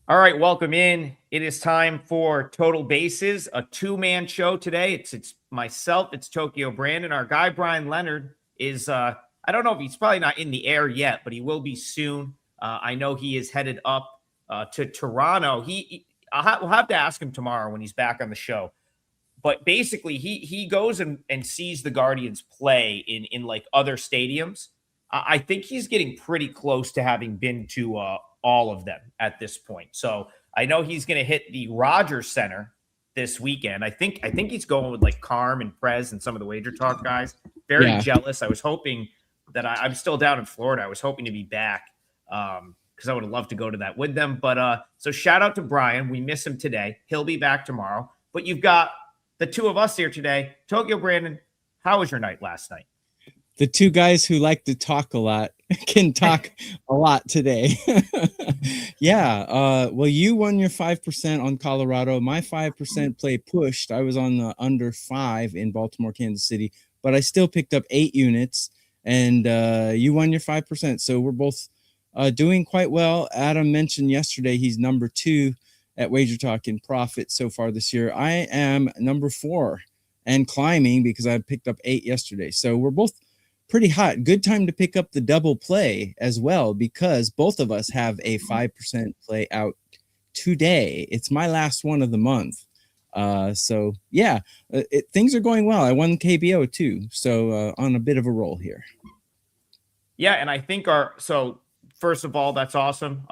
All right, welcome in. It is time for Total Bases, a two-man show today. It's myself, it's Tokyo Brandon. Our guy Bryan Leonard is I don't know if he's probably not in the air yet, but he will be soon. I know he is headed up to Toronto. We'll have to ask him tomorrow when he's back on the show. But basically, he goes and sees the Guardians play in like other stadiums. I think he's getting pretty close to having been to all of them at this point. So I know he's going to hit the Rogers Center this weekend. I think he's going with like Carm and Prez and some of the WagerTalk guys. Very jealous. I was hoping that I'm still down in Florida. I was hoping to be back because I would have loved to go to that with them. But so shout out to Bryan. We miss him today. He'll be back tomorrow. But you've got the two of us here today. Tokyo Brandon, how was your night last night? The two guys who like to talk a lot can talk a lot today. Well, you won your 5% on Colorado. My 5% play pushed. I was on the under 5 in Baltimore, Kansas City, but I still picked up 8 units, and you won your 5%. So we're both doing quite well. Adam mentioned yesterday he's number 2 at WagerTalk in profit so far this year. I am number 4 and climbing because I picked up 8 yesterday. So we're both pretty hot. Good time to pick up the double play as well, because both of us have a 5% play out today. It's my last one of the month. Things are going well. I won KBO too. So on a bit of a roll here. Yeah. And I think first of all, that's awesome.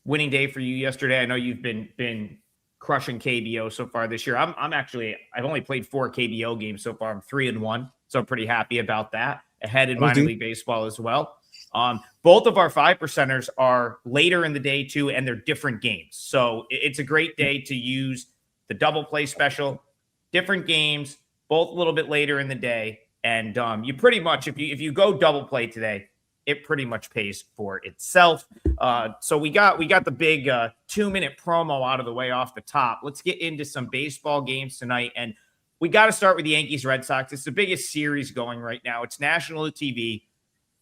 Winning day for you yesterday. I know you've been crushing KBO so far this year. I've only played 4 KBO games so far. I'm 3-1. So I'm pretty happy about that. Ahead in minor league baseball as well. Both of our 5%ers are later in the day too, and they're different games. So it's a great day to use the double play special, different games, both a little bit later in the day. And you pretty much, if you go double play today, it pretty much pays for itself. So we got the big 2-minute promo out of the way off the top. Let's get into some baseball games tonight. And we got to start with the Yankees Red Sox. It's the biggest series going right now. It's national TV.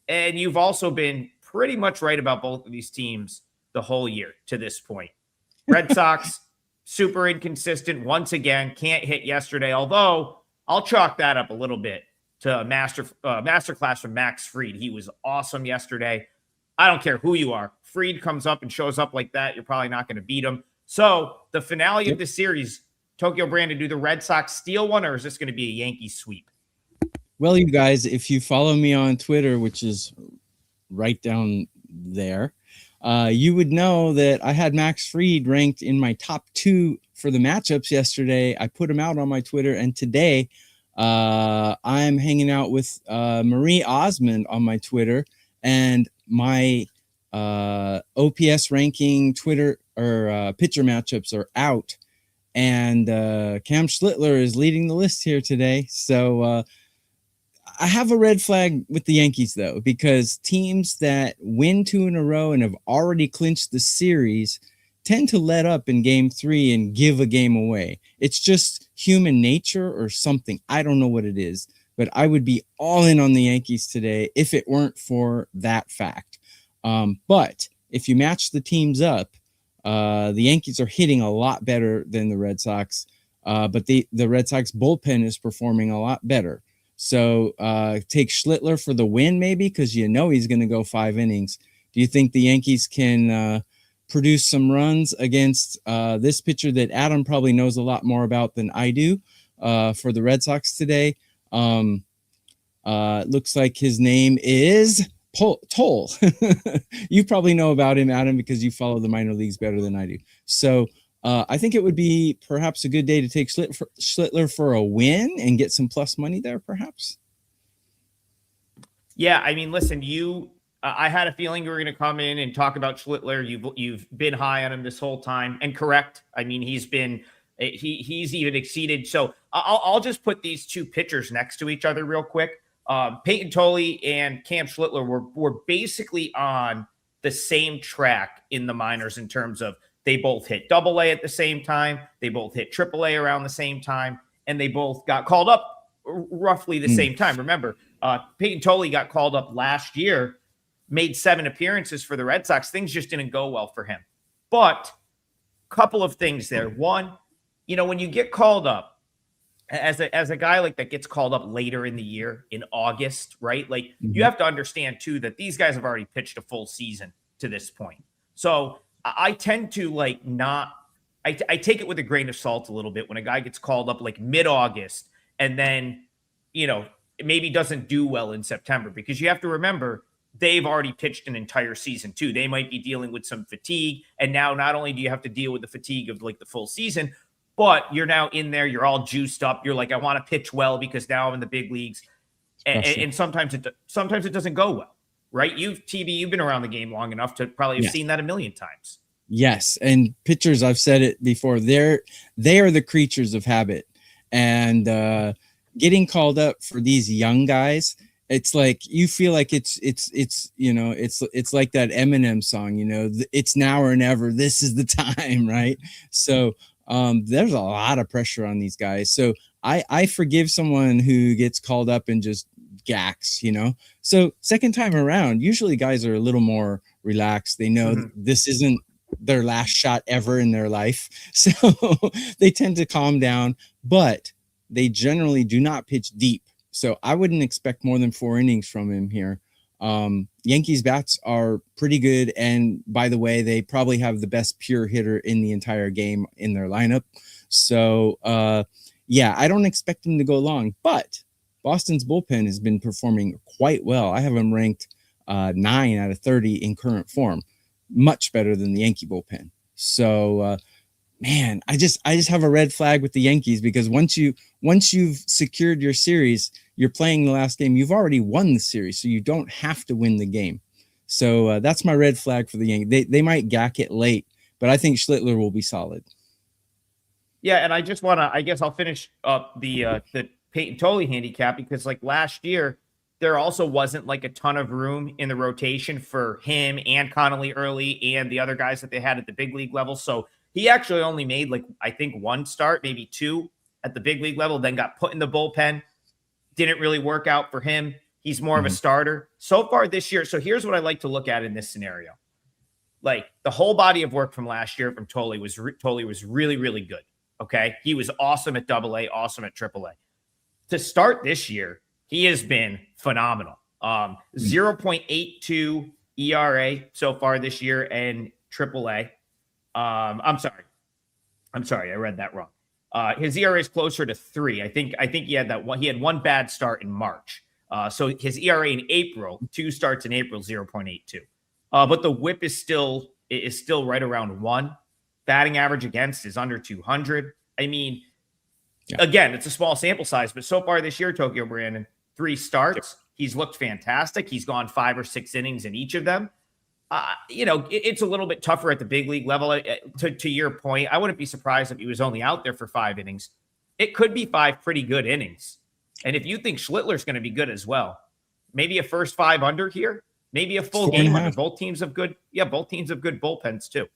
And you've also been pretty much right about both of these teams the whole year to this point. Red Sox, super inconsistent once again. Can't hit yesterday, although I'll chalk that up a little bit to a masterclass from Max Fried. He was awesome yesterday. I don't care who you are. Fried comes up and shows up like that. You're probably not going to beat him. So the finale of the series, Tokyo Brandon, do the Red Sox steal one, or is this going to be a Yankees sweep? Well, you guys, if you follow me on Twitter, which is right down there, you would know that I had Max Fried ranked in my top 2 for the matchups yesterday. I put him out on my Twitter, and today I'm hanging out with Marie Osmond on my Twitter, and my OPS ranking Twitter or pitcher matchups are out. And Cam Schlittler is leading the list here today. So I have a red flag with the Yankees, though, because teams that win 2 in a row and have already clinched the series tend to let up in game 3 and give a game away. It's just human nature or something. I don't know what it is, but I would be all in on the Yankees today if it weren't for that fact. But if you match the teams up, the Yankees are hitting a lot better than the Red Sox, but the Red Sox bullpen is performing a lot better. So take Schlittler for the win, maybe, because you know he's going to go 5 innings. Do you think the Yankees can produce some runs against this pitcher that Adam probably knows a lot more about than I do for the Red Sox today? Looks like his name is Toll. You probably know about him, Adam, because you follow the minor leagues better than I do. So I think it would be perhaps a good day to take Schlittler for a win and get some plus money there, perhaps. Yeah, I mean, listen, I had a feeling you were going to come in and talk about Schlittler. You've been high on him this whole time, and correct. I mean, he's even exceeded. So I'll just put these two pitchers next to each other real quick. Peyton Tolley and Cam Schlittler were basically on the same track in the minors in terms of they both hit Double-A at the same time, they both hit Triple-A around the same time, and they both got called up roughly the same time. Remember, Peyton Tolley got called up last year, made 7 appearances for the Red Sox. Things just didn't go well for him. But couple of things there. One, when you get called up as a guy like that gets called up later in the year in August, right? Like you have to understand too that these guys have already pitched a full season to this point. So I tend to like not. I take it with a grain of salt a little bit when a guy gets called up like mid-August and then, maybe doesn't do well in September, because you have to remember they've already pitched an entire season too. They might be dealing with some fatigue. And now not only do you have to deal with the fatigue of like the full season, but you're now in there, you're all juiced up. You're like, I want to pitch well because now I'm in the big leagues. And sometimes it doesn't go well, right? You've been around the game long enough to probably have seen that a million times. Yes. And pitchers, I've said it before, they are the creatures of habit. And getting called up for these young guys, it's like you feel like it's like that Eminem song, it's now or never. This is the time, right? So there's a lot of pressure on these guys. So I forgive someone who gets called up and just gacks, So second time around, usually guys are a little more relaxed. They know this isn't their last shot ever in their life. So they tend to calm down, but they generally do not pitch deep. So I wouldn't expect more than 4 innings from him here. Yankees bats are pretty good. And by the way, they probably have the best pure hitter in the entire game in their lineup. So I don't expect him to go long, but Boston's bullpen has been performing quite well. I have them ranked 9 out of 30 in current form, much better than the Yankee bullpen. So, man, I just have a red flag with the Yankees, because once you've secured your series, you're playing the last game, you've already won the series, so you don't have to win the game. So that's my red flag for the Yankees. They might gack it late, but I think Schlittler will be solid. Yeah, and I just want to, I guess I'll finish up the Peyton Tolley handicap, because like last year, there also wasn't like a ton of room in the rotation for him and Connolly early and the other guys that they had at the big league level. So he actually only made like, I think 1 start, maybe 2 at the big league level, then got put in the bullpen. Didn't really work out for him. He's more of a starter so far this year. So here's what I like to look at in this scenario. Like the whole body of work from last year from Tolley was really, really good. Okay. He was awesome at AA, awesome at AAA. To start this year, he has been phenomenal. 0.82 ERA so far this in AAA. I'm sorry. I read that wrong. His ERA is closer to 3. I think he had that one. He had 1 bad start in March. So his ERA in April, 2 starts in April, 0.82. But the WHIP is still right around 1. Batting average against is under 200. I mean, again, it's a small sample size, but so far this year, Tokyo Brandon, 3 starts. He's looked fantastic. He's gone 5 or 6 innings in each of them. It's a little bit tougher at the big league level. To your point, I wouldn't be surprised if he was only out there for 5 innings. It could be 5 pretty good innings. And if you think Schlittler's going to be good as well, maybe a first 5 under here, maybe a full game under. Both teams have good bullpens too.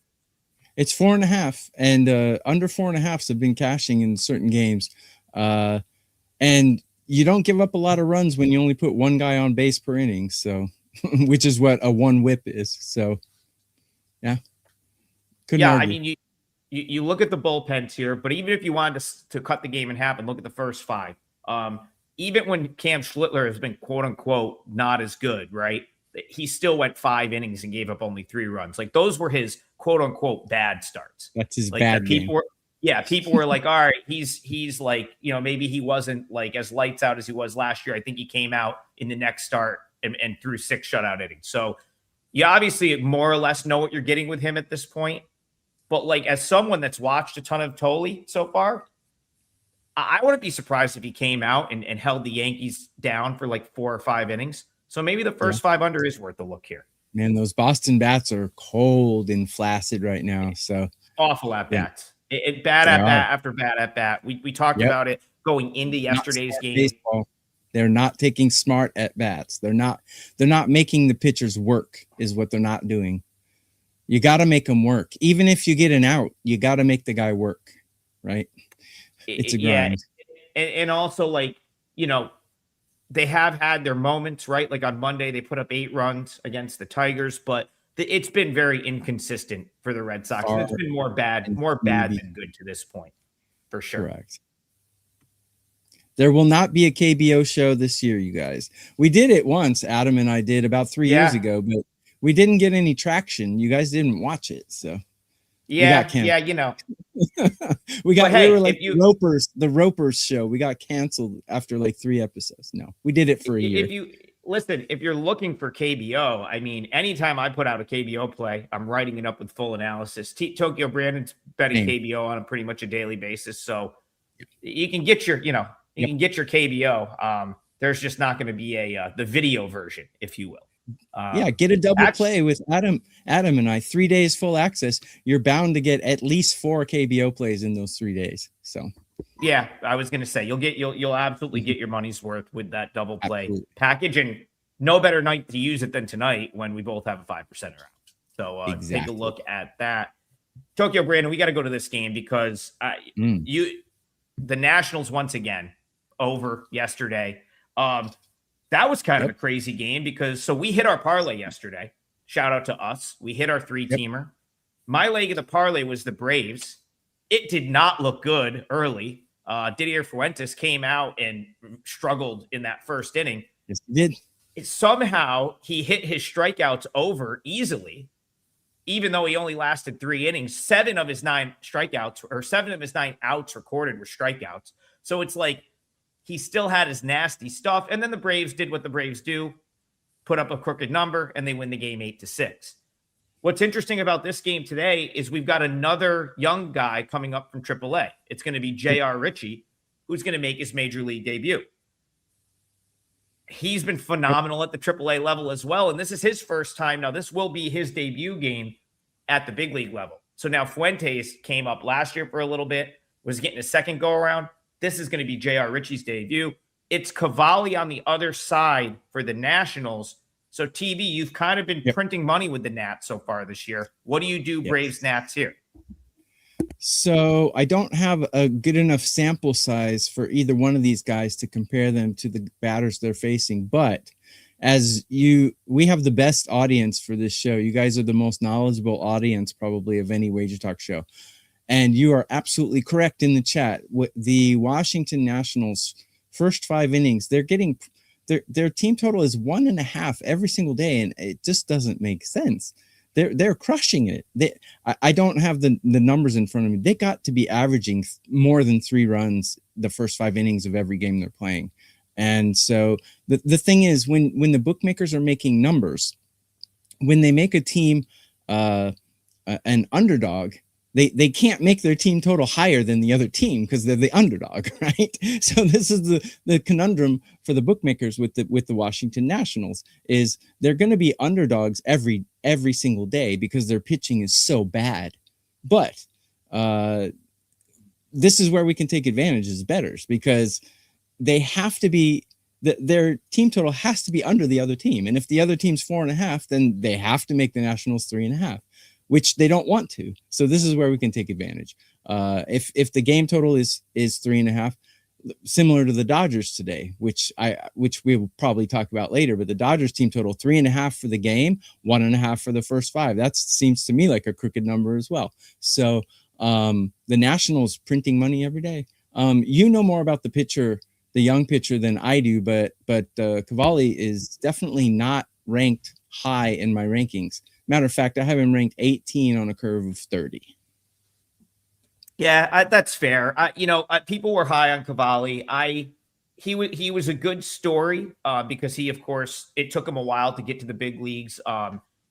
It's 4.5, and under 4.5s have been cashing in certain games. And you don't give up a lot of runs when you only put 1 guy on base per inning. So, which is what a 1 WHIP is. So, yeah. Couldn't argue. I mean, you look at the bullpens here, but even if you wanted to cut the game in half and look at the first 5, even when Cam Schlittler has been quote unquote not as good, right? He still went 5 innings and gave up only 3 runs. Like those were his quote unquote bad starts. That's his like bad people game. People were like, all right, he's like, maybe he wasn't like as lights out as he was last year. I think he came out in the next start and threw 6 shutout innings. So you obviously more or less know what you're getting with him at this point. But like as someone that's watched a ton of Tolley so far, I wouldn't be surprised if he came out and held the Yankees down for like 4 or 5 innings. So maybe the first 5 under is worth a look here. Man, those Boston bats are cold and flaccid right now. So awful at bats. Bad at bat after bad at bat. We talked about it going into yesterday's game. Baseball. They're not taking smart at bats. They're not making the pitchers work is what they're not doing. You got to make them work. Even if you get an out, you got to make the guy work, right? It's a grind. And also like, they have had their moments, right? Like on Monday, they put up 8 runs against the Tigers, but it's been very inconsistent for the Red Sox. And it's been more bad than good to this point, for sure. Correct. There will not be a KBO show this year, you guys. We did it once. Adam and I did about 3 years ago, but we didn't get any traction. You guys didn't watch it, so yeah, we were like the Ropers show. We got canceled after like 3 episodes. No, we did it for a year. If you're looking for KBO, I mean, anytime I put out a KBO play, I'm writing it up with full analysis. Tokyo Brandon's betting KBO on a pretty much a daily basis, so you can get your, you can get your KBO. There's just not going to be the video version, if you will. Get a double play with Adam and I. 3 days full access. You're bound to get at least 4 KBO plays in those 3 days. So yeah, I was going to say you'll absolutely get your money's worth with that double play package, and no better night to use it than tonight when we both have a 5% around. So take a look at that. Tokyo Brandon, we got to go to this game because the Nationals once again over yesterday. That was kind of a crazy game because we hit our parlay yesterday. Shout out to us. We hit our 3-teamer. My leg of the parlay was the Braves. It did not look good early. Didier Fuentes came out and struggled in that first inning. Yes, he did. Somehow he hit his strikeouts over easily, even though he only lasted 3 innings. 7 of his 9 strikeouts, or 7 of his 9 outs recorded were strikeouts. So it's like he still had his nasty stuff. And then the Braves did what the Braves do, put up a crooked number, and they win the game 8-6. What's interesting about this game today is we've got another young guy coming up from AAA. It's going to be J.R. Ritchie, who's going to make his major league debut. He's been phenomenal at the AAA level as well, and this is his first time. Now, this will be his debut game at the big league level. So now Fuentes came up last year for a little bit, was getting a second go-around. This is going to be J.R. Ritchie's debut. It's Cavalli on the other side for the Nationals. So, TV, you've kind of been printing money with the Nats so far this year. What do you do, Braves-Nats here? So I don't have a good enough sample size for either one of these guys to compare them to the batters they're facing. But we have the best audience for this show. You guys are the most knowledgeable audience probably of any WagerTalk show. And you are absolutely correct in the chat. The Washington Nationals first 5 innings, they're getting their team total is 1.5 every single day, and it just doesn't make sense. They're crushing it. I don't have the numbers in front of me. They got to be averaging more than 3 runs the first 5 innings of every game they're playing. And so the thing is, when the bookmakers are making numbers, when they make a team an underdog, they can't make their team total higher than the other team because they're the underdog, right? So this is the conundrum for the bookmakers with the Washington Nationals is they're going to be underdogs every single day because their pitching is so bad. But this is where we can take advantage as bettors because they have to be their team total has to be under the other team, and if the other team's 4.5, then they have to make the Nationals 3.5. Which they don't want to. So this is where we can take advantage. If the game total is 3.5, similar to the Dodgers today, which we will probably talk about later, but the Dodgers team total 3.5 for the game, 1.5 for the first 5. That seems to me like a crooked number as well. So the Nationals printing money every day. You know more about the young pitcher than I do, but Cavalli is definitely not ranked high in my rankings. Matter of fact, I have him ranked 18 on a curve of 30. Yeah, that's fair. People were high on Cavalli. He was a good story because he, of course, it took him a while to get to the big leagues.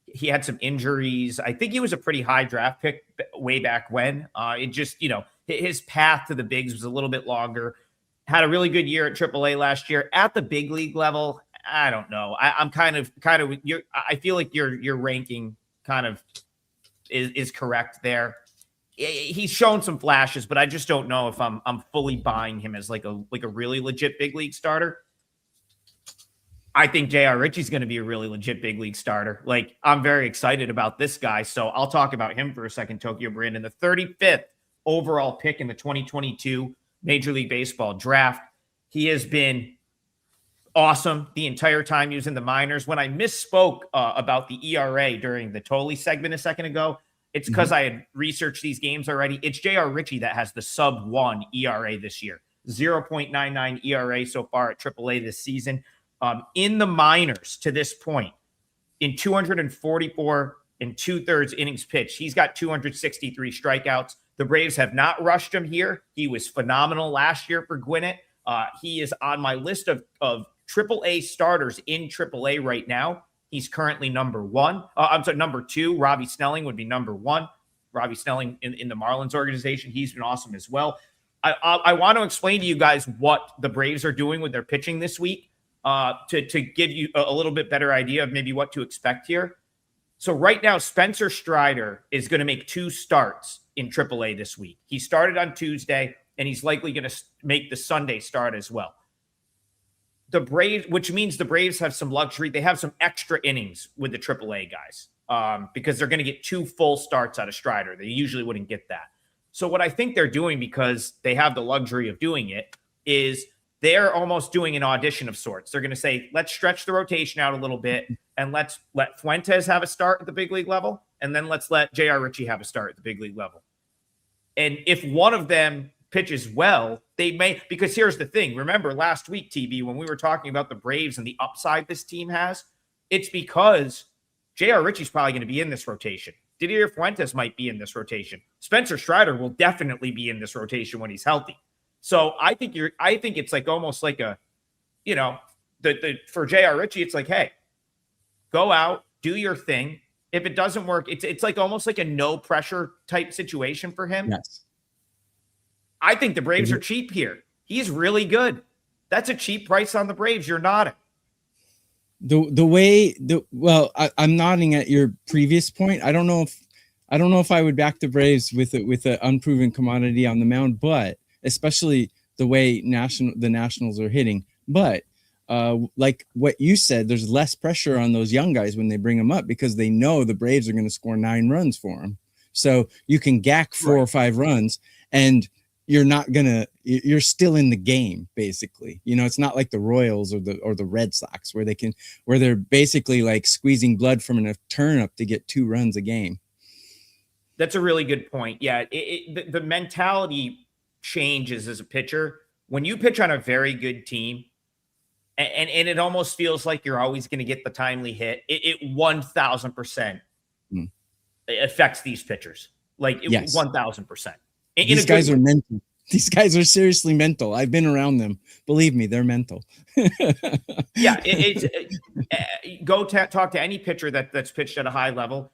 He had some injuries. I think he was a pretty high draft pick way back when. It just, his path to the bigs was a little bit longer. Had a really good year at AAA last year. At the big league level, I don't know. I'm kind of I feel like your ranking kind of is correct there. He's shown some flashes, but I just don't know if I'm fully buying him as like a really legit big league starter. I think J.R. Ritchie's going to be a really legit big league starter. Like, I'm very excited about this guy. So I'll talk about him for a second. Tokyo Brandon, the 35th overall pick in the 2022 Major League Baseball draft. He has been awesome the entire time he was in the minors. When I misspoke about the ERA during the Tolley segment a second ago, it's because I had researched these games already. It's J.R. Ritchie that has the sub 1 ERA this year, 0.99 ERA so far at AAA this season. In the minors to this point, in 244 and 2/3 innings pitched, he's got 263 strikeouts. The Braves have not rushed him here. He was phenomenal last year for Gwinnett. He is on my list of AAA starters in AAA right now. He's currently number 1. I'm sorry, number 2. Robbie Snelling would be number 1. Robbie Snelling in the Marlins organization. He's been awesome as well. I want to explain to you guys what the Braves are doing with their pitching this week to give you a little bit better idea of maybe what to expect here. So right now, Spencer Strider is going to make 2 starts in AAA this week. He started on Tuesday, and he's likely going to make the Sunday start as well. The Braves, which means the Braves have some luxury. They have some extra innings with the AAA guys because they're going to get 2 full starts out of Strider. They usually wouldn't get that. So what I think they're doing, because they have the luxury of doing it, is they're almost doing an audition of sorts. They're going to say, let's stretch the rotation out a little bit, and let's let Fuentes have a start at the big league level, and then let's let J.R. Ritchie have a start at the big league level. And if one of them pitches well, they may, because here's the thing. Remember last week, TB, when we were talking about the Braves and the upside this team has, it's because J.R. Ritchie's probably going to be in this rotation. Didier Fuentes might be in this rotation. Spencer Strider will definitely be in this rotation when he's healthy. So I think it's like almost like a, for J.R. Ritchie, it's like, hey, go out, do your thing. If it doesn't work, it's like almost like a no pressure type situation for him. Yes. I think the Braves are cheap here. He's really good. That's a cheap price on the Braves. You're nodding. I'm nodding at your previous point. I don't know if I would back the Braves with an unproven commodity on the mound, but especially the way the Nationals are hitting. But like what you said, there's less pressure on those young guys when they bring them up because they know the Braves are going to score 9 runs for them. So you can gack 4 or 5 runs and you're still in the game, basically. It's not like the Royals or the Red Sox where they're basically like squeezing blood from a turnip to get 2 runs a game. That's a really good point. Yeah. The mentality changes as a pitcher. When you pitch on a very good team, and it almost feels like you're always going to get the timely hit, it 1000% affects these pitchers. Like 1000%. These guys are mental. These guys are seriously mental. I've been around them. Believe me, they're mental. Yeah, go talk to any pitcher that's pitched at a high level.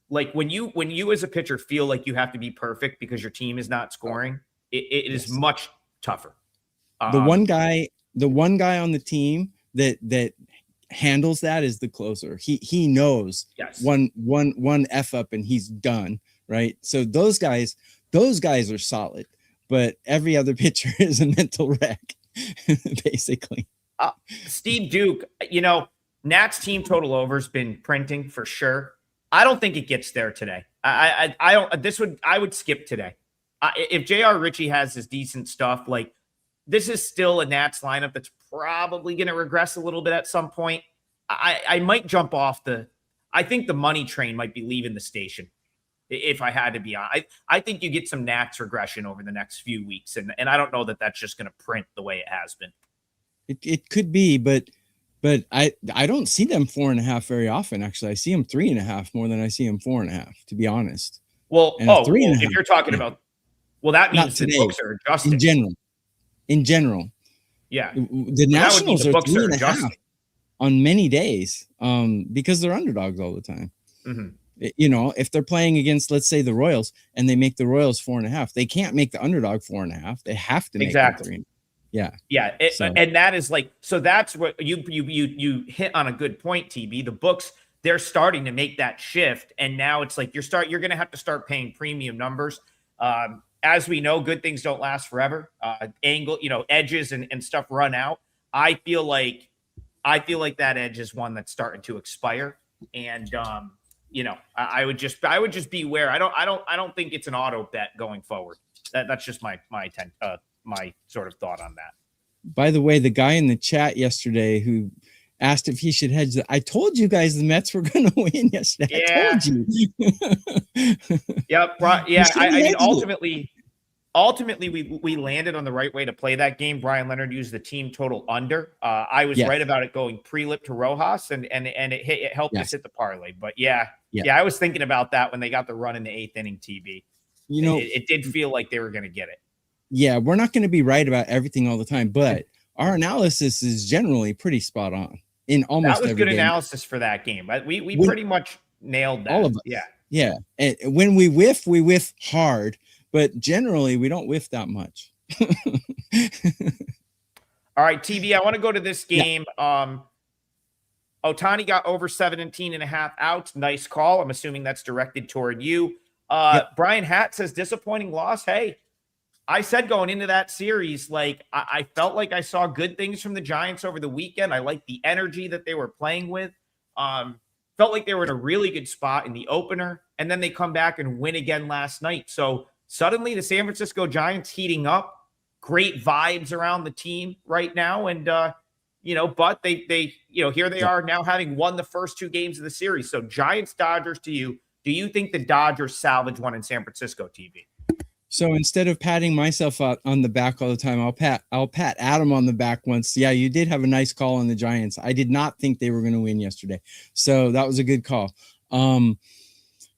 When you as a pitcher feel like you have to be perfect because your team is not scoring, it is much tougher. The one guy on the team that handles that is the closer. He knows one F up and he's done. Right. So those guys are solid, but every other pitcher is a mental wreck, basically. Steve Duke, Nats team total over's been printing for sure. I don't think it gets there today. I would skip today. If J.R. Ritchie has his decent stuff, like this is still a Nats lineup that's probably going to regress a little bit at some point. I might jump off I think the money train might be leaving the station. If I had to be on, I think you get some Nats regression over the next few weeks. And I don't know that that's just going to print the way it has been. It could be, but I don't see them 4.5 very often. Actually, I see them 3.5 more than I see them 4.5, to be honest. Well, if you're talking about, that means the books are adjusting. In general. Yeah. The Nationals are 3.5 on many days because they're underdogs all the time. Mm-hmm. If they're playing against, let's say, the Royals and they make the Royals 4.5, they can't make the underdog 4.5. They have to make exactly. 3. Yeah. Yeah. And that is so that's what you hit on a good point, TB. The books, they're starting to make that shift. And now it's like you're going to have to start paying premium numbers. As we know, good things don't last forever. Edges and stuff run out. I feel like that edge is one that's starting to expire. And, I would just beware. I don't think it's an auto bet going forward. That's just my sort of thought on that. By the way, the guy in the chat yesterday who asked if he should hedge, I told you guys the Mets were going to win yesterday. I Yeah. told you. Yep. Yeah. You should have I mean, hedged it. ultimately, we landed on the right way to play that game. Bryan Leonard used the team total under. I was Yes. right about it going pre-lip to Rojas, and it helped us hit the parlay. But yeah, I was thinking about that when they got the run in the 8th inning. TB, You know, it did feel like they were going to get it. Yeah, we're not going to be right about everything all the time, but our analysis is generally pretty spot on in almost That was every good game. analysis for that game. We pretty much nailed that. All of us. Yeah. Yeah. And when we whiff hard, but generally we don't whiff that much. All right, TB, I want to go to this game. Ohtani got over 17.5 outs. Nice call. I'm assuming that's directed toward you. Brian Hatt says disappointing loss. Hey, I said going into that series, like I felt like I saw good things from the Giants over the weekend. I liked the energy that they were playing with. Felt like they were in a really good spot in the opener, and then they come back and win again last night. So suddenly the San Francisco Giants heating up. Great vibes around the team right now, and but they here they are now having won the first 2 games of the series. So Giants Dodgers to you. Do you think the Dodgers salvage one in San Francisco, TV? So instead of patting myself on the back all the time, I'll pat Adam on the back once. Yeah, you did have a nice call on the Giants. I did not think they were going to win yesterday, so that was a good call.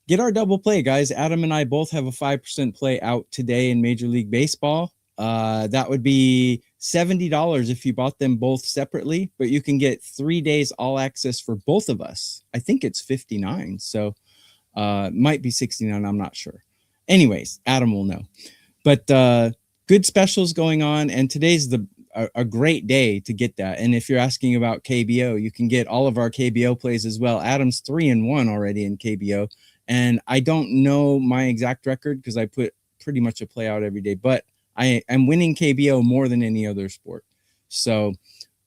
Get our double play, guys. Adam and I both have a 5% play out today in Major League Baseball. That would be $70 if you bought them both separately, but you can get 3 days all access for both of us. I think it's 59, so might be 69. I'm not sure. Anyways, Adam will know. But good specials going on, and today's a great day to get that. And if you're asking about KBO, you can get all of our KBO plays as well. Adam's 3-1 already in KBO, and I don't know my exact record because I put pretty much a play out every day, but I'm winning KBO more than any other sport. So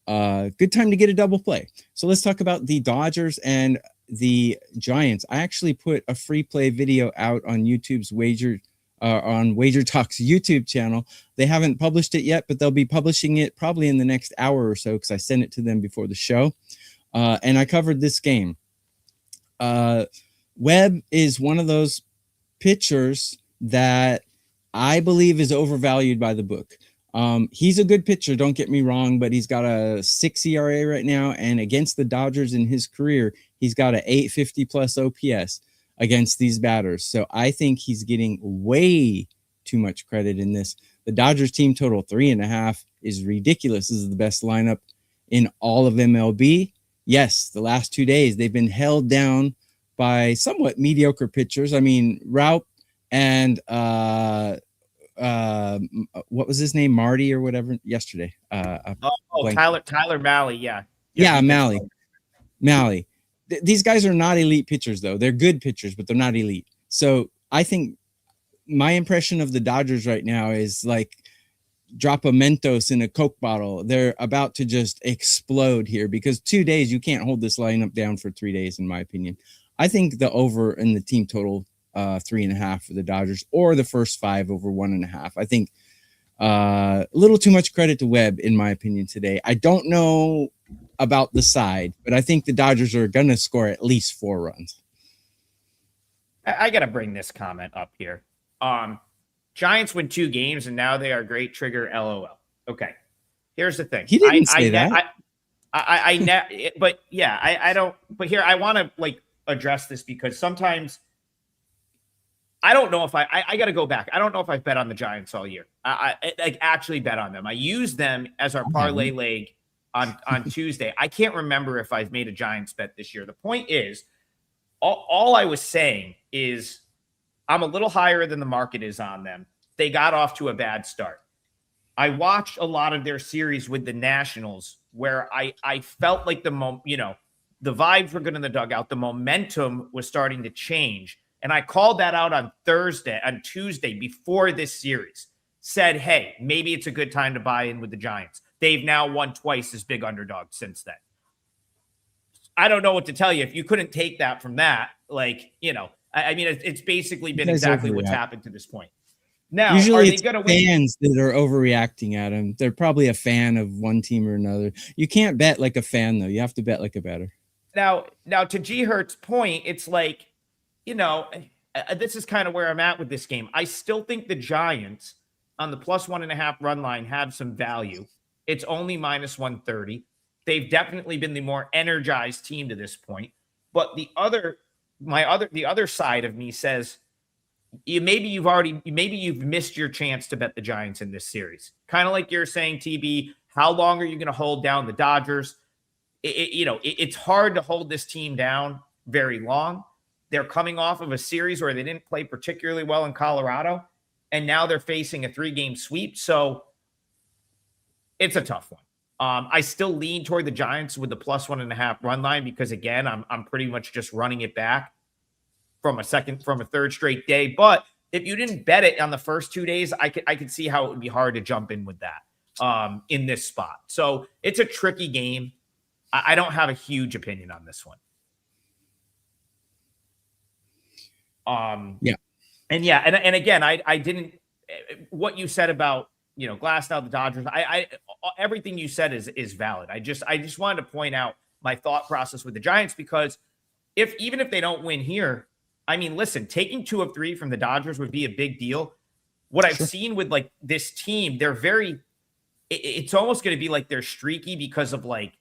good time to get a double play. So let's talk about the Dodgers and the Giants. I actually put a free play video out on YouTube's on WagerTalk's YouTube channel. They haven't published it yet, but they'll be publishing it probably in the next hour or so because I sent it to them before the show. And I covered this game. Webb is one of those pitchers that I believe is overvalued by the book. He's a good pitcher, don't get me wrong, but he's got a 6 ERA right now, and against the Dodgers in his career, he's got an 850 plus OPS against these batters. So I think he's getting way too much credit in this. The Dodgers team total 3.5 is ridiculous. This is the best lineup in all of MLB. Yes, the last 2 days they've been held down by somewhat mediocre pitchers. I mean, Raup and what was his name? Marty or whatever yesterday. Tyler Mahle. Yeah. Yeah, Mahle. These guys are not elite pitchers, though. They're good pitchers, but they're not elite. So I think my impression of the Dodgers right now is like drop a Mentos in a Coke bottle. They're about to just explode here because 2 days, you can't hold this lineup down for 3 days, in my opinion. I think the over in the team total 3.5 for the Dodgers, or the first 5 over 1.5. I think a little too much credit to Webb, in my opinion, today. I don't know about the side, but I think the Dodgers are going to score at least 4 runs. I got to bring this comment up here. Giants win 2 games, and now they are great. Trigger LOL. Okay, here's the thing. He didn't say that. But yeah, I don't. But here, I want to like address this because sometimes I don't know if I got to go back. I don't know if I've bet on the Giants all year. I like actually bet on them. I use them as our parlay leg on Tuesday. I can't remember if I've made a Giants bet this year. The point is, all I was saying is I'm a little higher than the market is on them. They got off to a bad start. I watched a lot of their series with the Nationals where I felt like the vibes were good in the dugout. The momentum was starting to change. And I called that out on Tuesday before this series. Said, hey, maybe it's a good time to buy in with the Giants. They've now won twice as big underdogs since then. I don't know what to tell you. If you couldn't take that from that, I mean, it's basically been exactly what's happened to this point. Now, are Usually they it's going to win? fans that are overreacting at him. They're probably a fan of one team or another. You can't bet like a fan, though. You have to bet like a better. Now to G Hert's point, it's like, this is kind of where I'm at with this game. I still think the Giants on the +1.5 run line have some value. It's only -130. They've definitely been the more energized team to this point. But the other side of me says maybe you've missed your chance to bet the Giants in this series. Kind of like you're saying, TB, how long are you going to hold down the Dodgers? It's hard to hold this team down very long. They're coming off of a series where they didn't play particularly well in Colorado, and now they're facing a 3-game sweep. So it's a tough one. I still lean toward the Giants with the +1.5 run line because, again, I'm pretty much just running it back from a third straight day. But if you didn't bet it on the first 2 days, I could see how it would be hard to jump in with that in this spot. So it's a tricky game. I don't have a huge opinion on this one. Yeah. And again, I didn't, what you said about, Glass out the Dodgers, everything you said is valid. I just wanted to point out my thought process with the Giants, because even if they don't win here, I mean, listen, taking 2 of 3 from the Dodgers would be a big deal. What I've seen with like this team, it's almost going to be like they're streaky because of like,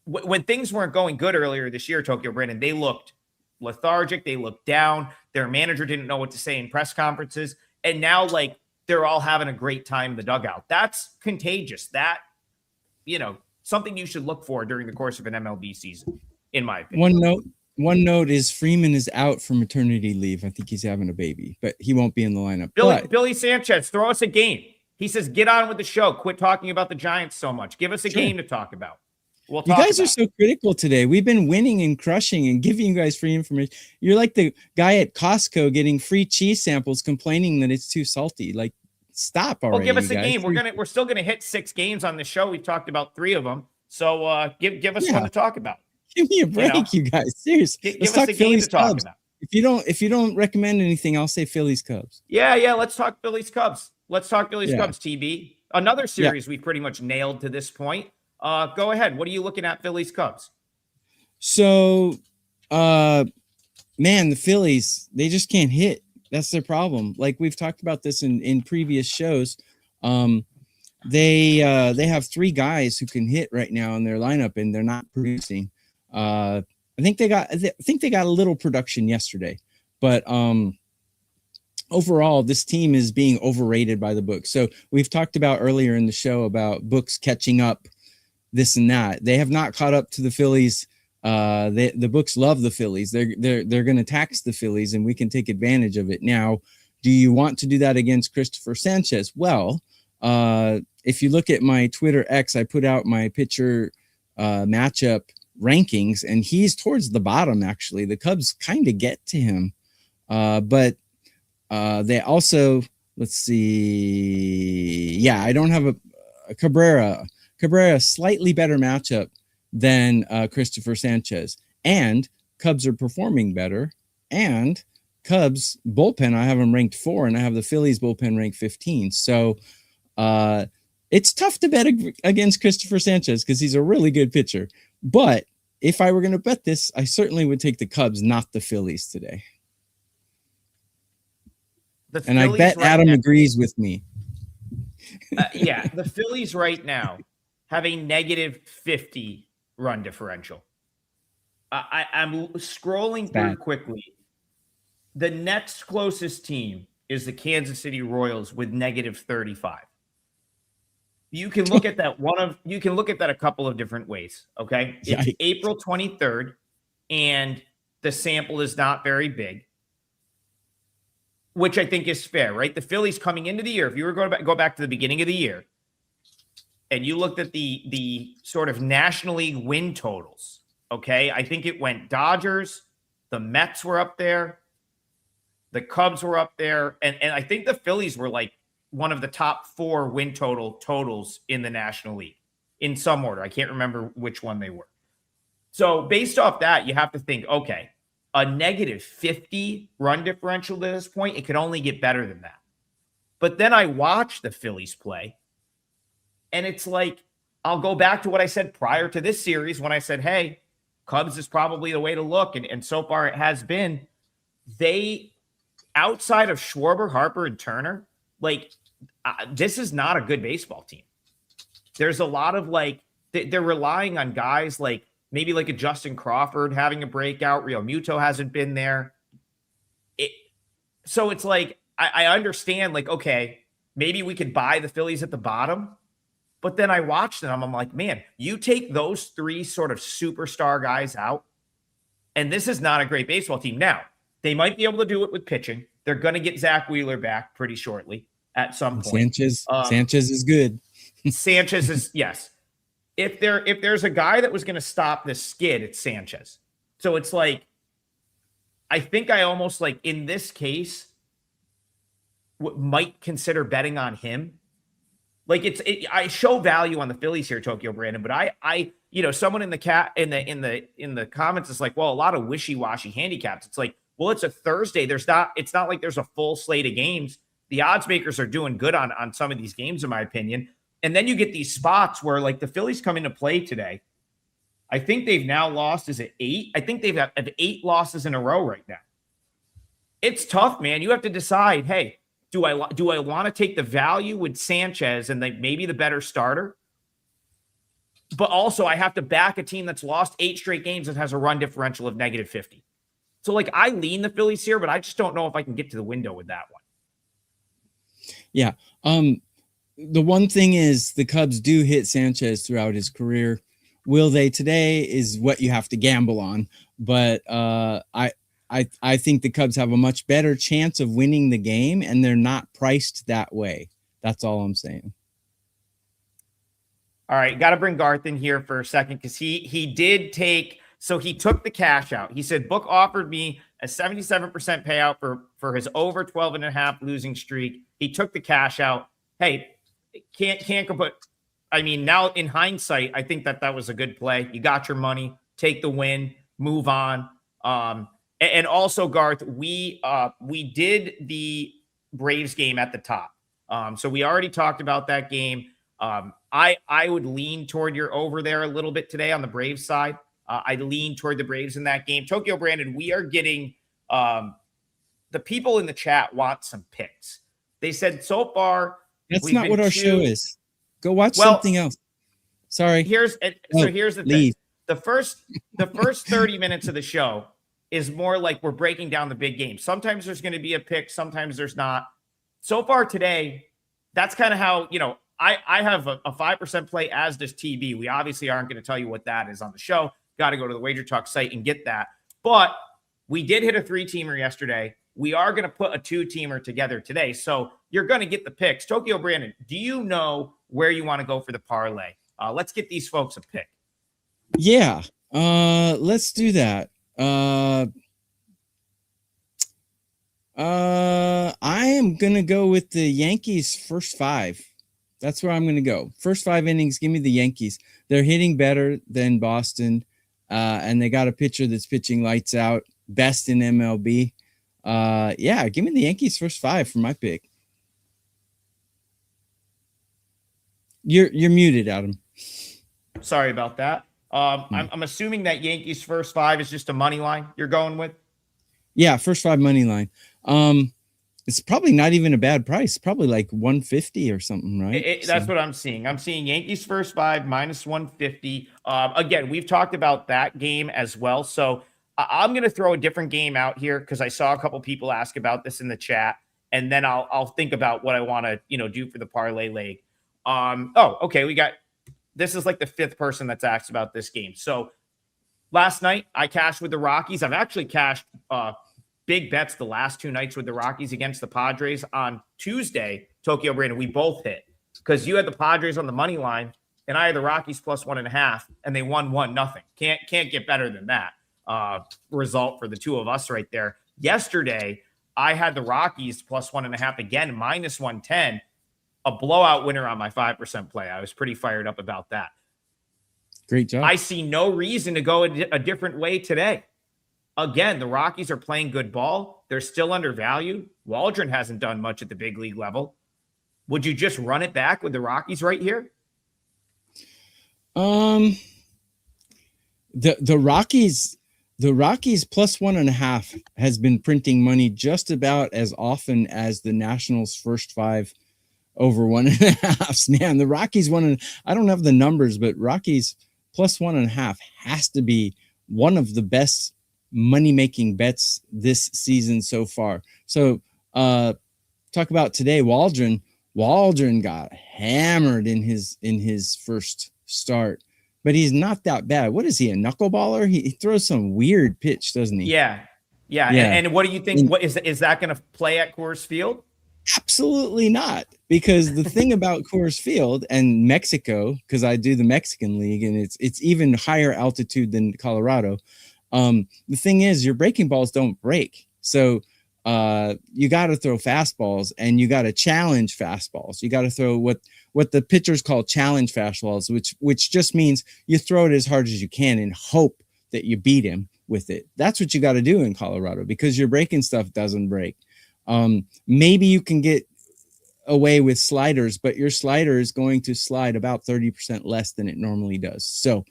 when things weren't going good earlier this year, Tokyo Brandon, they looked lethargic. They looked down. Their manager didn't know what to say in press conferences. And now, like, they're all having a great time in the dugout. That's contagious. That, something you should look for during the course of an MLB season, in my opinion. One note is Freeman is out for maternity leave. I think he's having a baby, but he won't be in the lineup. Billy Sanchez, throw us a game. He says, get on with the show. Quit talking about the Giants so much. Give us a game to talk about. You guys are so critical today. We've been winning and crushing and giving you guys free information. You're like the guy at Costco getting free cheese samples, complaining that it's too salty. Like, stop already. Well, give us a game. We're still gonna hit 6 games on the show. We've talked about 3 of them. So give us one to talk about. Give me a break, you guys. Seriously, give us a game to talk about. If you don't recommend anything, I'll say Phillies Cubs. Yeah. Let's talk Phillies Cubs. Cubs, TB. Another series we pretty much nailed to this point. Go ahead. What are you looking at, Phillies Cubs? So, man, the Phillies, they just can't hit. That's their problem. Like we've talked about this in previous shows. They have 3 guys who can hit right now in their lineup, and they're not producing. I think they got a little production yesterday, but overall, this team is being overrated by the books. So we've talked about earlier in the show about books catching up, this and that. They have not caught up to the Phillies. The books love the Phillies. They're going to tax the Phillies, and we can take advantage of it. Now, do you want to do that against Christopher Sanchez? Well, if you look at my Twitter X, I put out my pitcher matchup rankings, and he's towards the bottom. Actually, the Cubs kind of get to him, but they also, let's see. Yeah, I don't have a Cabrera, slightly better matchup than Christopher Sanchez, and Cubs are performing better. And Cubs bullpen, I have them ranked 4, and I have the Phillies bullpen ranked 15. So it's tough to bet against Christopher Sanchez because he's a really good pitcher. But if I were going to bet this, I certainly would take the Cubs, not the Phillies today. And I bet Adam agrees with me. Yeah, the Phillies right now have a -50 run differential. I'm scrolling through quickly. The next closest team is the Kansas City Royals with -35. You can look at that a couple of different ways. Okay. It's April 23rd, and the sample is not very big, which I think is fair, right? The Phillies coming into the year, if you were going to go back to the beginning of the year, and you looked at the sort of National League win totals, okay, I think it went Dodgers, the Mets were up there, the Cubs were up there, and I think the Phillies were like one of the top 4 win totals in the National League in some order. I can't remember which one they were. So based off that, you have to think, okay, a -50 run differential to this point, it could only get better than that. But then I watch the Phillies play, and it's like, I'll go back to what I said prior to this series when I said, hey, Cubs is probably the way to look. And so far it has been. They, outside of Schwarber, Harper, and Turner, like, this is not a good baseball team. There's a lot of like, they're relying on guys like maybe like a Justin Crawford having a breakout. Real Muto hasn't been there. So it's like, I understand, like, okay, maybe we could buy the Phillies at the bottom. But then I watched them. I'm like, man, you take those three sort of superstar guys out, and this is not a great baseball team. Now, they might be able to do it with pitching. They're going to get Zach Wheeler back pretty shortly at some point. Sanchez is good. Sanchez is, yes. If there's a guy that was going to stop this skid, it's Sanchez. So it's like, I think I almost, like, in this case, might consider betting on him. Like, I show value on the Phillies here, Tokyo Brandon, but I someone in the comments is like, well, a lot of wishy-washy handicaps. It's like, well, it's a Thursday. It's not like there's a full slate of games. The odds makers are doing good on some of these games, in my opinion. And then you get these spots where, like, the Phillies come into play today. I think they've now lost, is it 8? I think they've have 8 losses in a row right now. It's tough, man. You have to decide, hey, do I want to take the value with Sanchez and maybe the better starter? But also, I have to back a team that's lost 8 straight games and has a run differential of -50. So, like, I lean the Phillies here, but I just don't know if I can get to the window with that one. Yeah. The one thing is the Cubs do hit Sanchez throughout his career. Will they today is what you have to gamble on. But I think the Cubs have a much better chance of winning the game, and they're not priced that way. That's all I'm saying. All right, got to bring Garth in here for a second because he did take. So he took the cash out. He said, Book offered me a 77% payout for his over 12.5 losing streak. He took the cash out. Hey, can't go. But I mean, now in hindsight, I think that was a good play. You got your money, take the win, move on. And also, Garth, we did the Braves game at the top. So we already talked about that game. I would lean toward your over there a little bit today on the Braves side. I lean toward the Braves in that game. Tokyo Brandon, we are getting the people in the chat want some picks. They said so far. That's not what our show is. Go watch something else. Sorry. Here's the leave. thing. The first 30 minutes of the show is more like we're breaking down the big game. Sometimes there's going to be a pick. Sometimes there's not. So far today, that's kind of how, I have a 5% play, as does TB. We obviously aren't going to tell you what that is on the show. Got to go to the WagerTalk site and get that. But we did hit a 3-teamer yesterday. We are going to put a 2-teamer together today. So you're going to get the picks. Tokyo Brandon, do you know where you want to go for the parlay? Let's get these folks a pick. Yeah. Let's do that. I am going to go with the Yankees first 5. That's where I'm going to go. First 5 innings, give me the Yankees. They're hitting better than Boston, and they got a pitcher that's pitching lights out, best in MLB. Yeah, give me the Yankees first 5 for my pick. You're muted, Adam. Sorry about that. I'm assuming that Yankees first 5 is just a money line you're going with. Yeah, first 5 money line. It's probably not even a bad price. Probably like 150 or something, right? That's what I'm seeing. I'm seeing Yankees first 5 -150. Again, we've talked about that game as well. So I'm going to throw a different game out here because I saw a couple people ask about this in the chat, and then I'll think about what I want to do for the parlay leg. Okay, this is like the 5th person that's asked about this game. So last night I cashed with the Rockies. I've actually cashed big bets the last 2 nights with the Rockies against the Padres. On Tuesday, Tokyo Brandon, we both hit because you had the Padres on the money line and I had the Rockies +1.5, and they won 1-0. Can't get better than that result for the two of us right there. Yesterday, I had the Rockies +1.5 again, -110, a blowout winner on my 5% play. I was pretty fired up about that. Great job. I see no reason to go a different way today. Again, the Rockies are playing good ball. They're still undervalued. Waldron hasn't done much at the big league level. Would you just run it back with the Rockies right here? The Rockies plus 1.5 has been printing money just about as often as the Nationals' first 5 over 1.5. Man, the Rockies I don't have the numbers, but Rockies plus 1.5 has to be one of the best money-making bets this season so far. So talk about today, Waldron got hammered in his first start, but he's not that bad. What is he, a knuckleballer? He throws some weird pitch, doesn't he? Yeah. And what do you think? What is that going to play at Coors Field? Absolutely not, because the thing about Coors Field and Mexico, because I do the Mexican League and it's even higher altitude than Colorado. The thing is, your breaking balls don't break, so you got to throw fastballs, and you got to challenge fastballs. You got to throw what the pitchers call challenge fastballs, which just means you throw it as hard as you can and hope that you beat him with it. That's what you got to do in Colorado, because your breaking stuff doesn't break. Maybe you can get away with sliders, but your slider is going to slide about 30% less than it normally does. So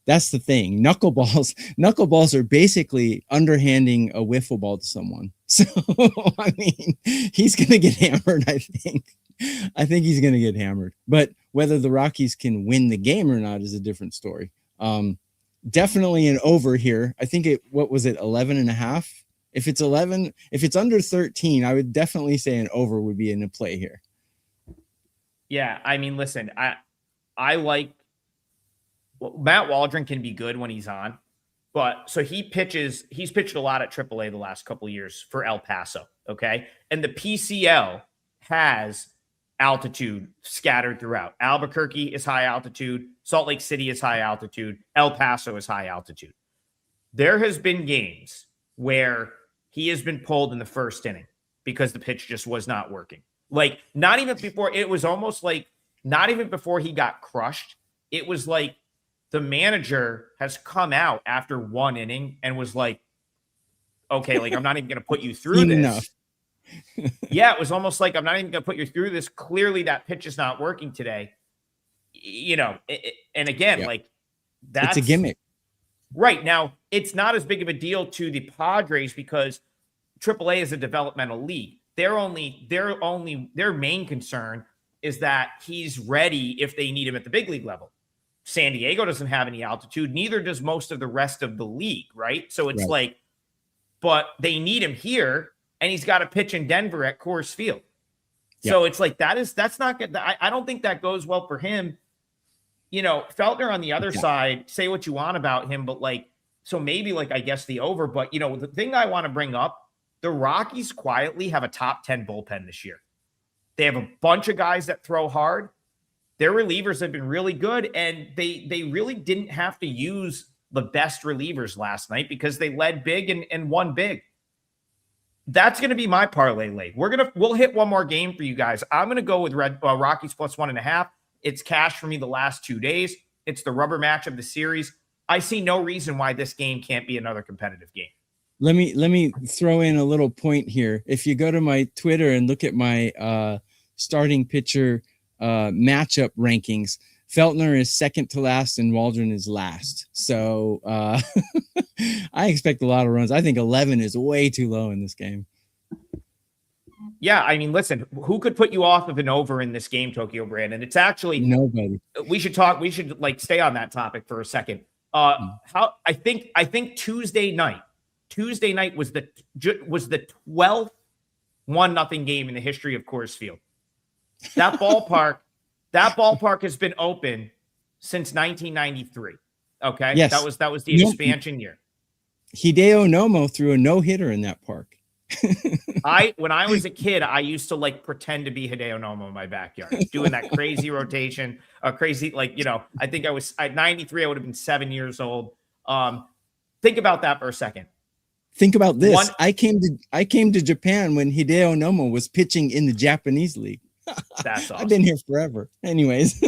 that's the thing. Knuckleballs are basically underhanding a wiffle ball to someone. So, I mean, he's going to get hammered, I think. I think he's going to get hammered. But whether the Rockies can win the game or not is a different story. Definitely an over here. I think what was it, 11.5? If it's 11, if it's under 13, I would definitely say an over would be in a play here. Yeah, I mean, listen, I like Matt Waldron can be good when he's on, but so he's pitched a lot at AAA the last couple of years for El Paso. Okay. And the PCL has altitude scattered throughout. Albuquerque is high altitude. Salt Lake City is high altitude. El Paso is high altitude. There has been games where he has been pulled in the first inning because the pitch just was not working. Like, not even before, it was almost like not even before he got crushed. It was like the manager has come out after one inning and was like, okay, like, I'm not even going to put you through this. Yeah, it was almost like, I'm not even going to put you through this. Clearly that pitch is not working today. And again, like, that's it's a gimmick. Right. Now, it's not as big of a deal to the Padres because AAA is a developmental league. Their main concern is that he's ready if they need him at the big league level. San Diego doesn't have any altitude. Neither does most of the rest of the league. Right. So it's like, but they need him here, and he's got to pitch in Denver at Coors Field. Yep. So it's like, that's not good. I don't think that goes well for him. Feltner on the other side, say what you want about him, but like, so maybe like, I guess the over, but the thing I want to bring up, the Rockies quietly have a top 10 bullpen this year. They have a bunch of guys that throw hard. Their relievers have been really good, and they really didn't have to use the best relievers last night because they led big and won big. That's going to be my parlay leg. We'll hit one more game for you guys. I'm going to go with Rockies plus 1.5. It's cash for me the last 2 days. It's the rubber match of the series. I see no reason why this game can't be another competitive game. Let me throw in a little point here. If you go to my Twitter and look at my starting pitcher matchup rankings, Feltner is second to last and Waldron is last. So I expect a lot of runs. I think 11 is way too low in this game. Yeah, I mean, listen, who could put you off of an over in this game, Tokyo Brandon? It's actually nobody. We should like stay on that topic for a second. How I think Tuesday night was the 12th 1-0 game in the history of Coors Field. That ballpark has been open since 1993. Okay, yes, that was the expansion year. Hideo Nomo threw a no-hitter in that park. When I was a kid, I used to like pretend to be Hideo Nomo in my backyard, doing that crazy rotation, crazy, I think at 93, I would have been 7 years old. Think about that for a second. Think about this. I came to Japan when Hideo Nomo was pitching in the Japanese league. That's awesome. I've been here forever. Anyways,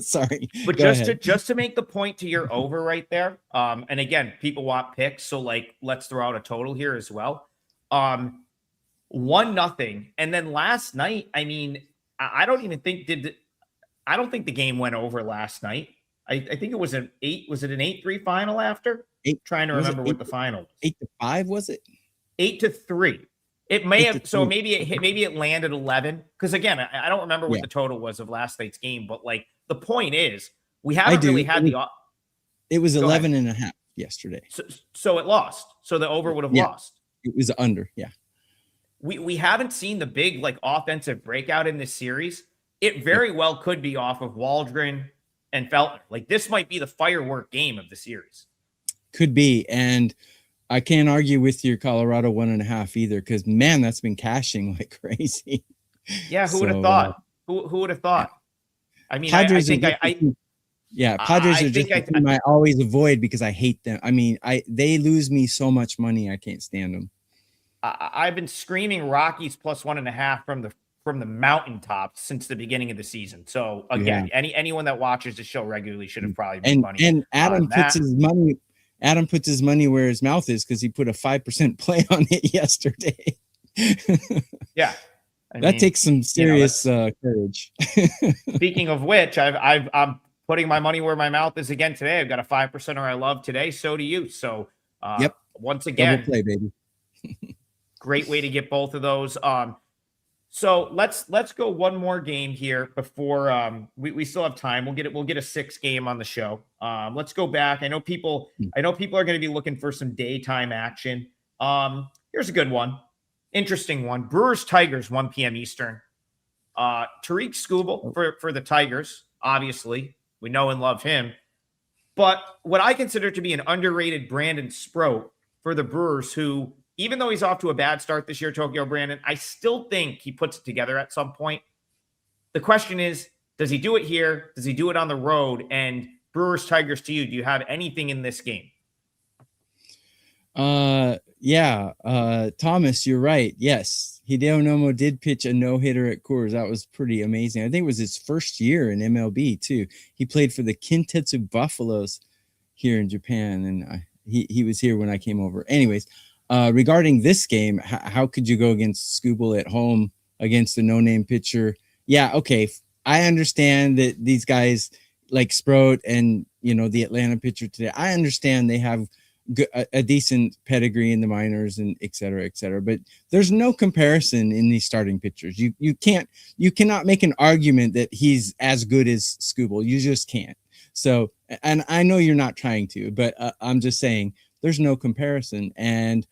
sorry. But just to make the point to your over right there. And again, people want picks, so like let's throw out a total here as well. 1-0. And then last night, I mean, I don't even think I don't think the game went over last night. I think it was an 8. Was it an 8-3 final after? Eight, Trying to was it remember what the final was. 8-5, was it? 8-3. It may have, so 8-3. maybe it hit, maybe it landed 11. Because again, I don't remember what Yeah. the total was of last night's game, but like the point is, we I haven't do. really had It was Go 11 and a half yesterday. so it lost. So the over would have Yeah. lost. It was under. Yeah. We haven't seen the big like offensive breakout in this series. It very well could be off of Waldron and Feltner. Like this might be the firework game of the series. Could be. And I can't argue with your Colorado 1.5 either, because man, that's been cashing like crazy. Yeah, who would have thought? Who would have thought? I mean, Padres I think Padres are just think a team I always avoid because I hate them. I mean, they lose me so much money, I can't stand them. I've been screaming Rockies plus 1.5 from the mountaintops since the beginning of the season. So again, anyone that watches the show regularly should have probably been money. And Adam puts his money. Adam puts his money where his mouth is because he put a 5% play on it yesterday. Yeah, that takes some serious courage. Speaking of which, I'm putting my money where my mouth is again today. I've got a 5% or I love today. So do you. So once again, double play, baby. Great way to get both of those. So let's go one more game here before we still have time. We'll get a 6 game on the show. Let's go back. I know people are going to be looking for some daytime action. Here's a good one. Interesting one. Brewers Tigers 1 p.m. Eastern. Tariq Skubal for the Tigers, obviously. We know and love him. But what I consider to be an underrated Brandon Sproat for the Brewers, who even though he's off to a bad start this year, Tokyo Brandon, I still think he puts it together at some point. The question is, does he do it here? Does he do it on the road? And Brewers Tigers to you, do you have anything in this game? Thomas, you're right. Yes, Hideo Nomo did pitch a no-hitter at Coors. That was pretty amazing. I think it was his first year in MLB too. He played for the Kintetsu Buffaloes here in Japan, and he was here when I came over. Anyways, regarding this game, how could you go against Skubal at home against a no-name pitcher? Yeah, okay. I understand that these guys like Sproat and, the Atlanta pitcher today, I understand they have a decent pedigree in the minors and et cetera, but there's no comparison in these starting pitchers. You cannot make an argument that he's as good as Skubal. You just can't. So, and I know you're not trying to, but I'm just saying there's no comparison. And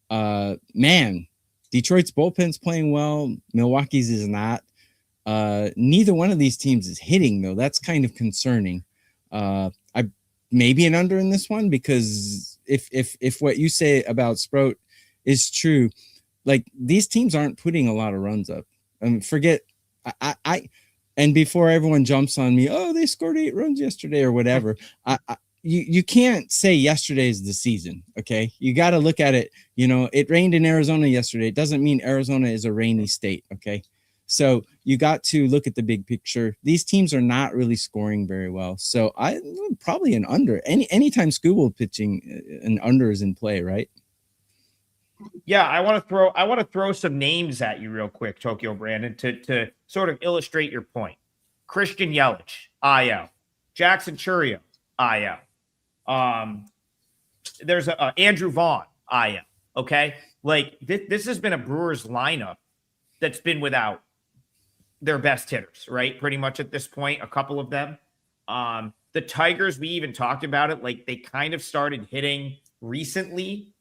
man, Detroit's bullpen's playing well. Milwaukee's is not. Neither one of these teams is hitting though. That's kind of concerning. I maybe an under in this one, because if what you say about Sproat is true, like these teams aren't putting a lot of runs up. Forget and before everyone jumps on me, oh, they scored 8 runs yesterday or whatever. You can't say yesterday is the season. Okay. You got to look at it. It rained in Arizona yesterday. It doesn't mean Arizona is a rainy state. Okay. So you got to look at the big picture. These teams are not really scoring very well. So I probably an under. Anytime Skubal pitching, an under is in play, right? Yeah, I want to throw some names at you real quick, Tokyo Brandon, to sort of illustrate your point. Christian Yelich, IL. Jackson Chourio, IL. There's Andrew Vaughn, IL. Okay, like this has been a Brewers lineup that's been without their best hitters, right? Pretty much at this point, a couple of them. The Tigers, we even talked about it, like they kind of started hitting recently.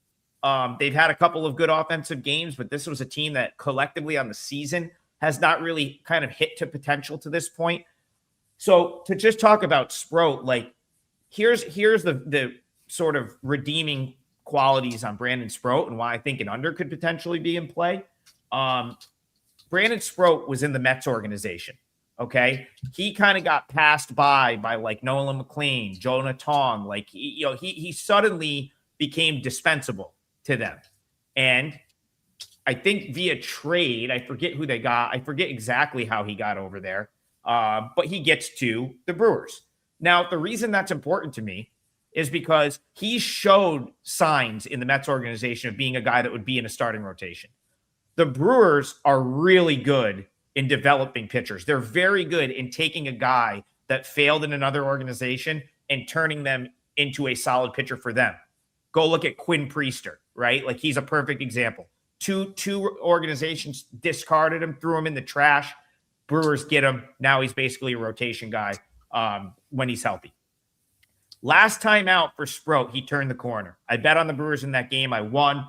They've had a couple of good offensive games, but this was a team that collectively on the season has not really kind of hit to potential to this point. So to just talk about Sproat, like here's the sort of redeeming qualities on Brandon Sproat and why I think an under could potentially be in play. Brandon Sproat was in the Mets organization. Okay. He kind of got passed by like Nolan McLean, Jonah Tong. Like he suddenly became dispensable to them. And I think via trade, I forget who they got. I forget exactly how he got over there. But he gets to the Brewers. Now, the reason that's important to me is because he showed signs in the Mets organization of being a guy that would be in a starting rotation. The Brewers are really good in developing pitchers. They're very good in taking a guy that failed in another organization and turning them into a solid pitcher for them. Go look at Quinn Priester, right? Like, he's a perfect example. Two organizations discarded him, threw him in the trash. Brewers get him. Now he's basically a rotation guy when he's healthy. Last time out for Sproat, he turned the corner. I bet on the Brewers in that game. I won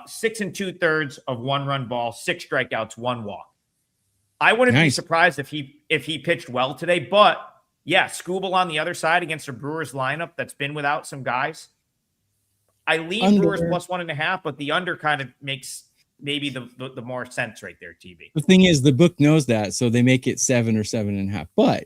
6 2/3 of 1-run ball, 6 strikeouts, 1 walk. I wouldn't be surprised if he pitched well today, but yeah, Skubal on the other side against a Brewers lineup that's been without some guys. I lean Brewers plus 1.5, but the under kind of makes maybe the more sense right there, TV. The thing is, the book knows that, so they make it 7 or 7.5. But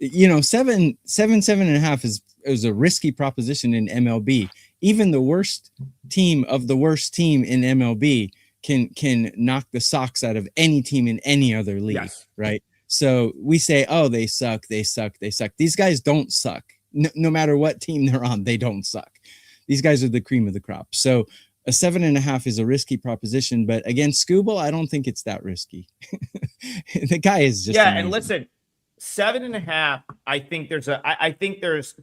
7.5 is a risky proposition in MLB. Even the worst team of the worst team in MLB can knock the socks out of any team in any other league, yes. Right? So we say, oh, they suck. These guys don't suck. No matter what team they're on, they don't suck. These guys are the cream of the crop. So a 7.5 is a risky proposition, but against Skubal, I don't think it's that risky. The guy is just amazing. And listen, 7.5. I think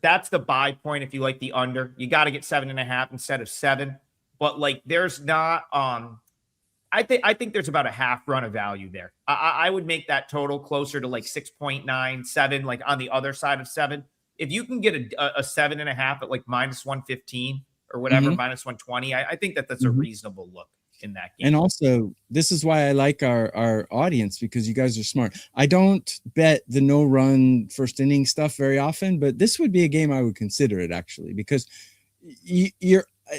that's the buy point if you like the under. You got to get 7.5 instead of 7. But like, there's not. I think there's about a half run of value there. I would make that total closer to like 6.9, 7, like on the other side of 7. If you can get a 7.5 at like -115 or whatever, -120, I think that's a reasonable look in that game. And also, this is why I like our audience, because you guys are smart. I don't bet the no-run first inning stuff very often, but this would be a game I would consider it, actually, because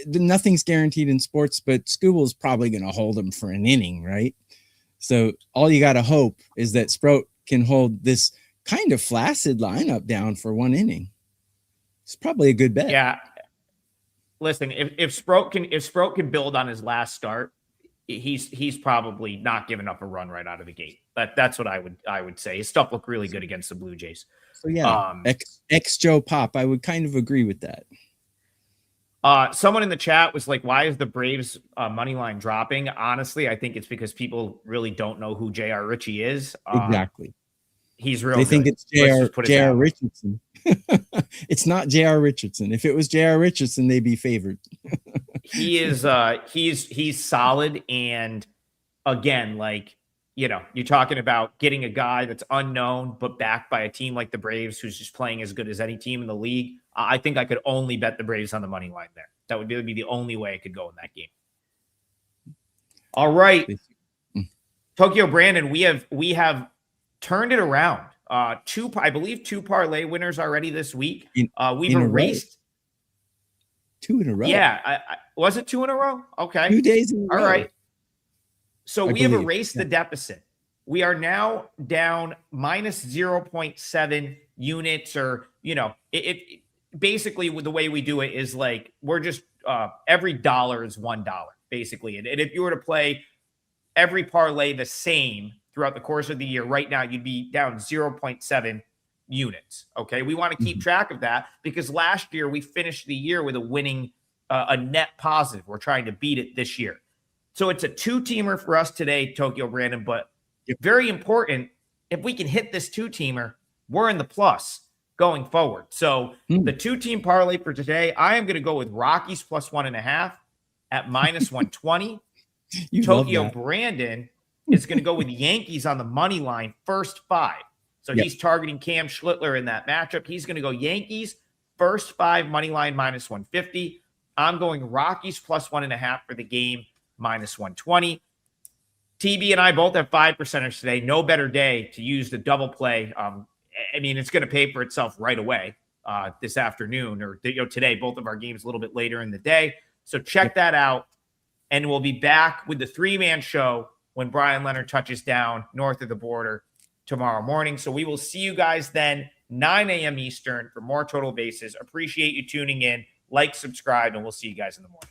nothing's guaranteed in sports, but Skubal is probably going to hold him for an inning, right? So all you got to hope is that Sproat can hold this kind of flaccid lineup down for 1 inning. It's probably a good bet. Yeah. Listen, if Sproat can build on his last start, he's probably not giving up a run right out of the gate. That's what I would say. His stuff looked really good against the Blue Jays. So yeah, ex Joe Pop, I would kind of agree with that. Someone in the chat was like, why is the Braves money line dropping? Honestly, I think it's because people really don't know who J.R. Ritchie is. Exactly. He's real. They think it's J.R. Richardson. It's not J.R. Richardson. If it was J.R. Richardson, they'd be favored. He is. He's solid. And again, like, you're talking about getting a guy that's unknown but backed by a team like the Braves, who's just playing as good as any team in the league. I think I could only bet the Braves on the money line there. That would be the only way I could go in that game. All right, Tokyo Brandon, we have turned it around. I believe two parlay winners already this week. We've erased 2 in a row. Yeah, was it 2 in a row? Okay, 2 days in a row. All right. So we have erased the deficit. We are now down minus 0.7 units, or it basically, the way we do it is like we're just every dollar is $1 basically, and if you were to play every parlay the same throughout the course of the year, right now you'd be down 0.7 units. Okay, we want to keep track of that because last year we finished the year with a net positive. We're trying to beat it this year. So it's a 2-teamer for us today, Tokyo Brandon, but very important. If we can hit this 2-teamer, we're in the plus going forward. So the 2-team parlay for today, I am going to go with Rockies plus 1.5 at minus 120. Tokyo Brandon is going to go with Yankees on the money line, first 5. So he's targeting Cam Schlittler in that matchup. He's going to go Yankees, first 5 money line minus 150. I'm going Rockies plus 1.5 for the game, minus 120. TB and I both have 5%ers today. No better day to use the double play. It's going to pay for itself right away this afternoon or today. Both of our games a little bit later in the day. So check that out. And we'll be back with the 3-man show when Bryan Leonard touches down north of the border tomorrow morning. So we will see you guys then, 9 a.m. Eastern, for more Total Bases. Appreciate you tuning in. Like, subscribe, and we'll see you guys in the morning.